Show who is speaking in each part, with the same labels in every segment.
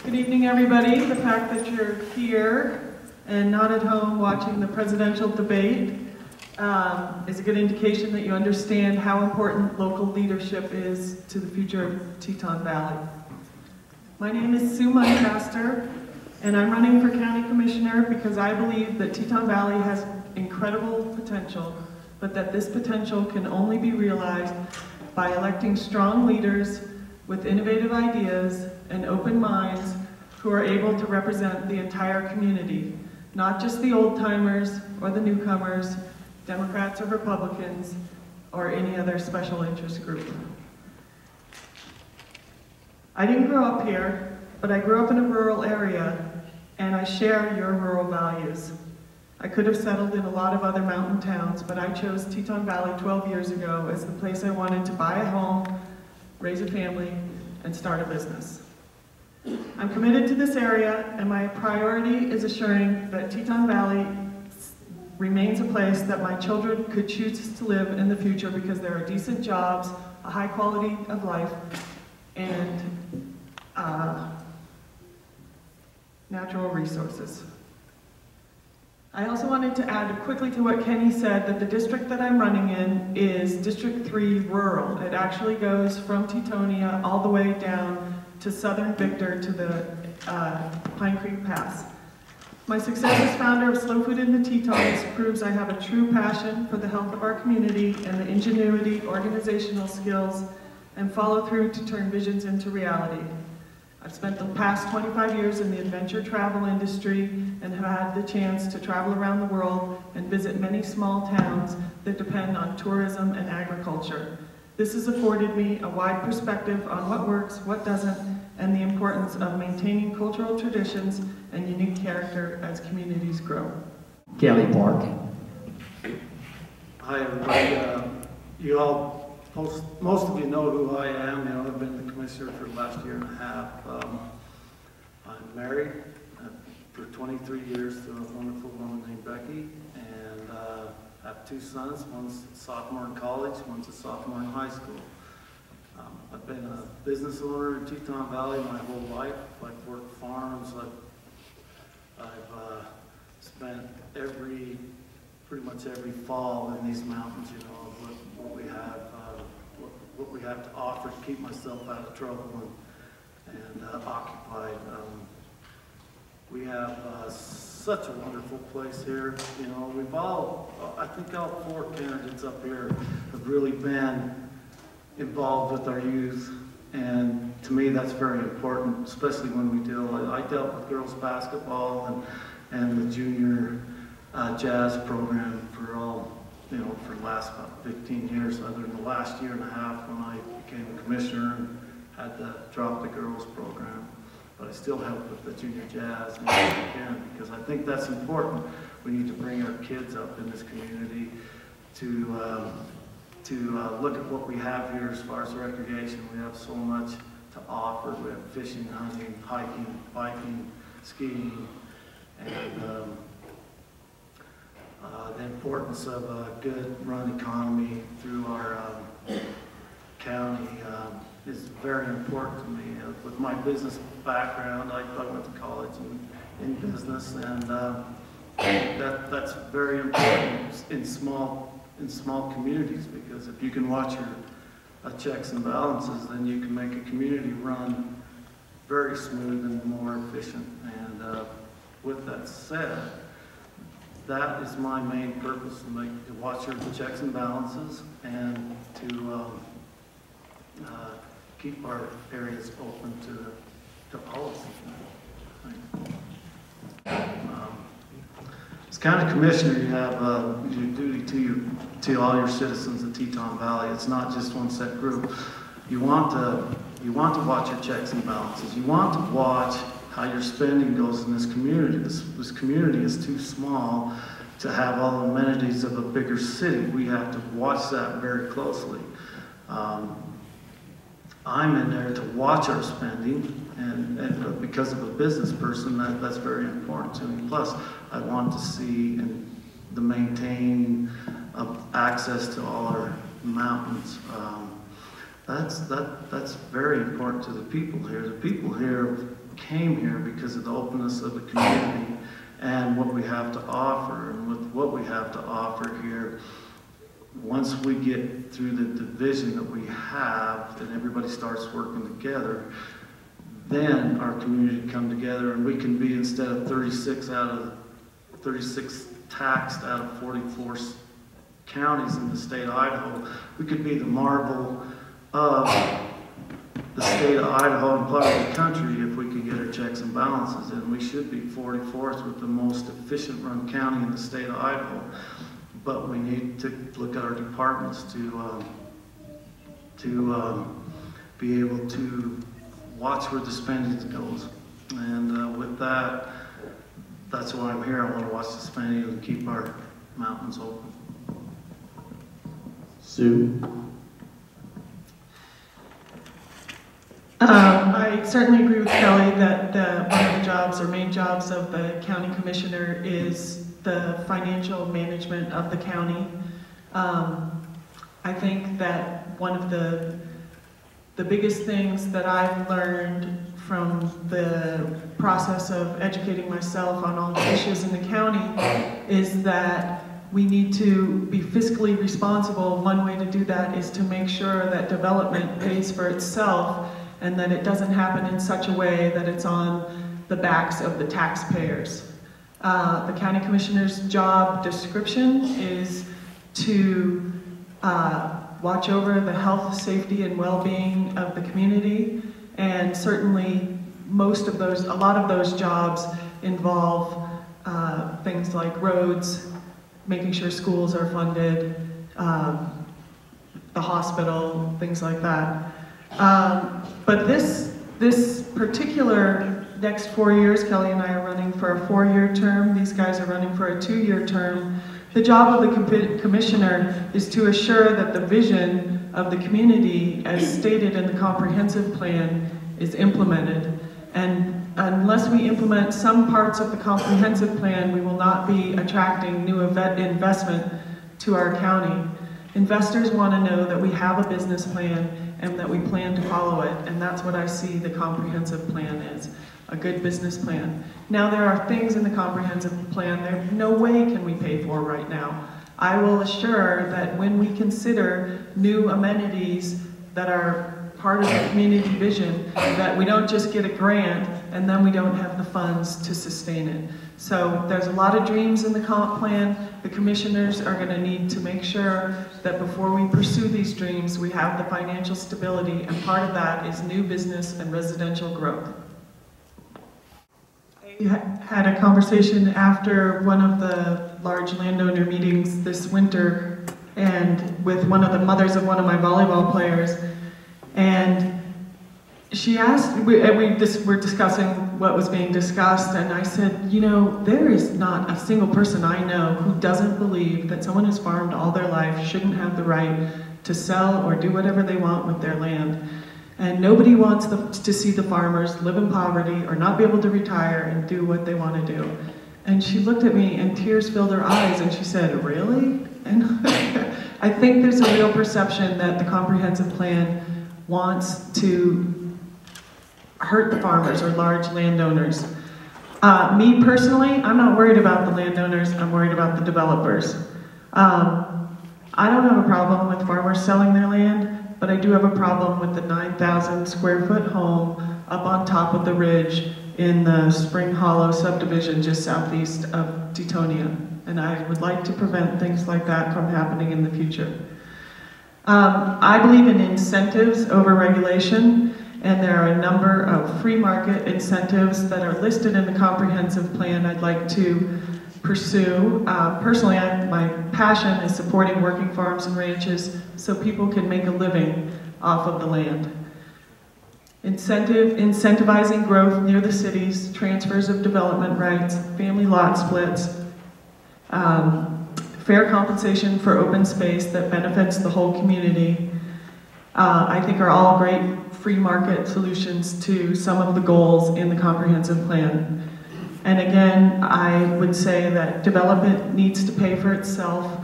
Speaker 1: Good evening, everybody. The fact that you're here and not at home watching the presidential debate is a good indication that you understand how important local leadership is to the future of Teton Valley. My name is Sue Muncaster, and I'm running for County Commissioner because I believe that Teton Valley has incredible potential, but that this potential can only be realized by electing strong leaders with innovative ideas and open minds who are able to represent the entire community, not just the old-timers or the newcomers, Democrats or Republicans, or any other special interest group. I didn't grow up here, but I grew up in a rural area, and I share your rural values. I could have settled in a lot of other mountain towns, but I chose Teton Valley 12 years ago as the place I wanted to buy a home, raise a family, and start a business. I'm committed to this area, and my priority is assuring that Teton Valley remains a place that my children could choose to live in the future because there are decent jobs, a high quality of life, and natural resources. I also wanted to add quickly to what Kenny said that the district that I'm running in is District 3 Rural. It actually goes from Tetonia all the way down to southern Victor to the Pine Creek Pass. My success as founder of Slow Food in the Tetons proves I have a true passion for the health of our community and the ingenuity, organizational skills, and follow through to turn visions into reality. I've spent the past 25 years in the adventure travel industry and have had the chance to travel around the world and visit many small towns that depend on tourism and agriculture. This has afforded me a wide perspective on what works, what doesn't, and the importance of maintaining cultural traditions and unique character as communities grow.
Speaker 2: Kelly Park.
Speaker 3: Hi everybody. Most of you know who I am. I've been the commissioner for the last year and a half. I'm married for 23 years to a wonderful woman named Becky, and I have two sons. One's a sophomore in college, one's a sophomore in high school. I've been a business owner in Teton Valley my whole life. I've worked farms. I've spent pretty much every fall in these mountains, what we have to offer to keep myself out of trouble and occupied. We have such a wonderful place here. I think all four candidates up here have really been involved with our youth, and to me that's very important, especially when I dealt with girls basketball and the junior jazz program for the last about 15 years, other than the last year and a half when I became a commissioner and had to drop the girls program. But I still help with the junior jazz and again, because I think that's important. We need to bring our kids up in this community to look at what we have here as far as the We have so much to offer. We have fishing, hunting, hiking, biking, skiing, and the importance of a good run economy through our county is very important to me. With my business background, I went to college in business, and that's very important in small communities, because if you can watch your checks and balances, then you can make a community run very smooth and more efficient. And with that said, that is my main purpose, to watch your checks and balances and to keep our areas open to policy. As county commissioner, you have your duty to all your citizens of Teton Valley. It's not just one set group. You want to watch your checks and balances. You want to watch how your spending goes in this community. This community is too small to have all the amenities of a bigger city. We have to watch that very closely. I'm in there to watch our spending, and because of a business person, that's very important to me. Plus, I want to see the maintaining of access to all our mountains. That's very important to the people here. The people here came here because of the openness of the community and what we have to offer. And with what we have to offer here, once we get through the division that we have and everybody starts working together, then our community can come together and we can be, instead of 36 taxed out of 44 counties in the state of Idaho, we could be the marvel of the state of Idaho and part of the country if we could get our checks and balances in. We should be 44th with the most efficient run county in the state of Idaho. But we need to look at our departments to be able to watch where the spending goes. And with that, that's why I'm here. I want to watch the spending and keep our mountains open.
Speaker 2: Sue?
Speaker 1: I certainly agree with Kelly that one of the jobs or main jobs of the county commissioner is the financial management of the county. I think that one of the biggest things that I've learned from the process of educating myself on all the issues in the county is that we need to be fiscally responsible. One way to do that is to make sure that development pays for itself and that it doesn't happen in such a way that it's on the backs of the taxpayers. The county commissioner's job description is to watch over the health, safety, and well-being of the community, and certainly a lot of those jobs involve things like roads, making sure schools are funded, the hospital, things like that. But this particular next 4 years, Kelly and I are running for a 4-year term. These guys are running for a 2-year term. The job of the commissioner is to assure that the vision of the community, as stated in the comprehensive plan, is implemented. And unless we implement some parts of the comprehensive plan, we will not be attracting new investment to our county. Investors want to know that we have a business plan and that we plan to follow it, and that's what I see the comprehensive plan is, a good business plan. Now, there are things in the comprehensive plan that no way can we pay for right now. I will assure that when we consider new amenities that are part of the community vision, that we don't just get a grant and then we don't have the funds to sustain it. So there's a lot of dreams in the comp plan. The commissioners are going to need to make sure that before we pursue these dreams, we have the financial stability, and part of that is new business and residential growth. I had a conversation after one of the large landowner meetings this winter, and with one of the mothers of one of my volleyball players, and she asked, we're discussing what was being discussed, and I said, you know, there is not a single person I know who doesn't believe that someone who's farmed all their life shouldn't have the right to sell or do whatever they want with their land. And nobody wants to see the farmers live in poverty or not be able to retire and do what they want to do. And she looked at me and tears filled her eyes and she said, really? And I think there's a real perception that the comprehensive plan wants to hurt the farmers or large landowners. Me personally, I'm not worried about the landowners, I'm worried about the developers. I don't have a problem with farmers selling their land, but I do have a problem with the 9,000 square foot home up on top of the ridge in the Spring Hollow subdivision just southeast of Tetonia. And I would like to prevent things like that from happening in the future. I believe in incentives over regulation, and there are a number of free market incentives that are listed in the comprehensive plan I'd like to pursue. Personally, my passion is supporting working farms and ranches so people can make a living off of the land. Incentivizing growth near the cities, transfers of development rights, family lot splits, fair compensation for open space that benefits the whole community, I think are all great free market solutions to some of the goals in the comprehensive plan. And again, I would say that development needs to pay for itself,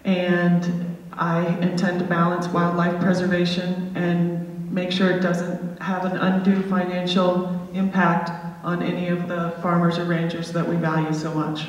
Speaker 1: and I intend to balance wildlife preservation and make sure it doesn't have an undue financial impact on any of the farmers or rangers that we value so much.